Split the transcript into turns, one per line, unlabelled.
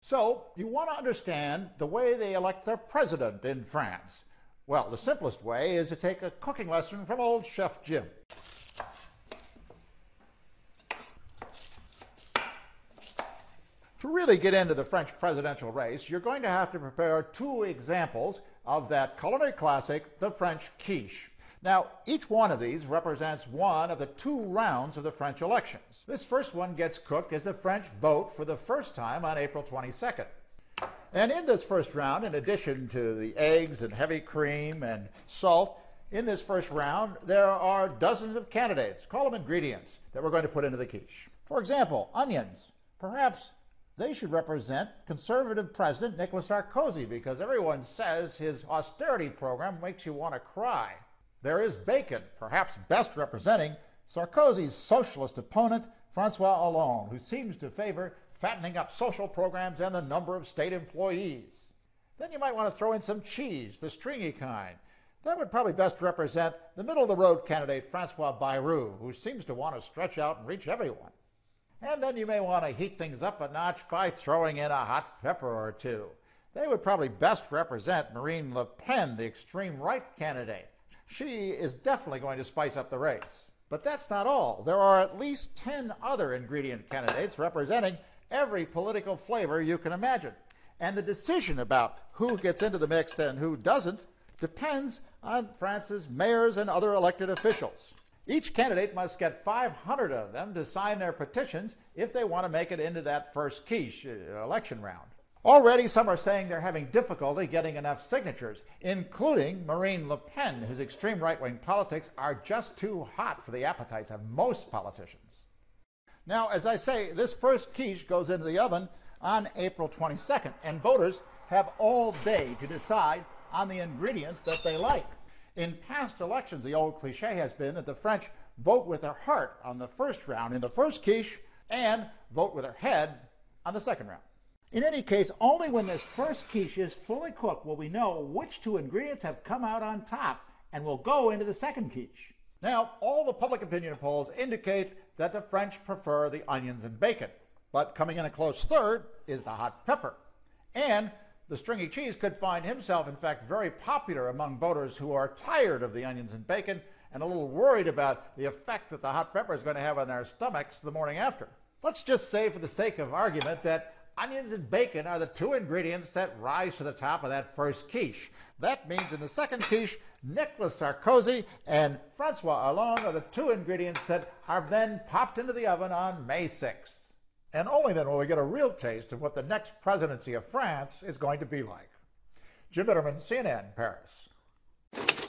So, you want to understand the way they elect their president in France. Well, the simplest way is to take a cooking lesson from old Chef Jim. To really get into the French presidential race, you're going to have to prepare 2 examples of that culinary classic, the French quiche. Now, each one of these represents one of the 2 rounds of the French elections. This first one gets cooked as the French vote for the first time on April 22nd. And in this first round, in addition to the eggs and heavy cream and salt, in this first round, there are dozens of candidates, call them ingredients, that we're going to put into the quiche. For example, onions. Perhaps they should represent conservative President Nicolas Sarkozy, because everyone says his austerity program makes you want to cry. There is bacon, perhaps best representing Sarkozy's socialist opponent, François Hollande, who seems to favor fattening up social programs and the number of state employees. Then you might want to throw in some cheese, the stringy kind. That would probably best represent the middle-of-the-road candidate, François Bayrou, who seems to want to stretch out and reach everyone. And then you may want to heat things up a notch by throwing in a hot pepper or 2. They would probably best represent Marine Le Pen, the extreme right candidate. She is definitely going to spice up the race. But that's not all. There are at least 10 other ingredient candidates representing every political flavor you can imagine. And the decision about who gets into the mix and who doesn't depends on France's mayors and other elected officials. Each candidate must get 500 of them to sign their petitions if they want to make it into that first quiche election round. Already some are saying they're having difficulty getting enough signatures, including Marine Le Pen, whose extreme right-wing politics are just too hot for the appetites of most politicians. Now, as I say, this first quiche goes into the oven on April 22nd, and voters have all day to decide on the ingredients that they like. In past elections, the old cliche has been that the French vote with their heart on the first round in the first quiche and vote with their head on the second round. In any case, only when this first quiche is fully cooked will we know which 2 ingredients have come out on top and will go into the second quiche. Now, all the public opinion polls indicate that the French prefer the onions and bacon, but coming in a close third is the hot pepper. And the stringy cheese could find himself, in fact, very popular among voters who are tired of the onions and bacon and a little worried about the effect that the hot pepper is going to have on their stomachs the morning after. Let's just say, for the sake of argument, that onions and bacon are the 2 ingredients that rise to the top of that first quiche. That means in the second quiche, Nicolas Sarkozy and François Hollande are the 2 ingredients that are then popped into the oven on May 6th. And only then will we get a real taste of what the next presidency of France is going to be like. Jim Bittermann, CNN, Paris.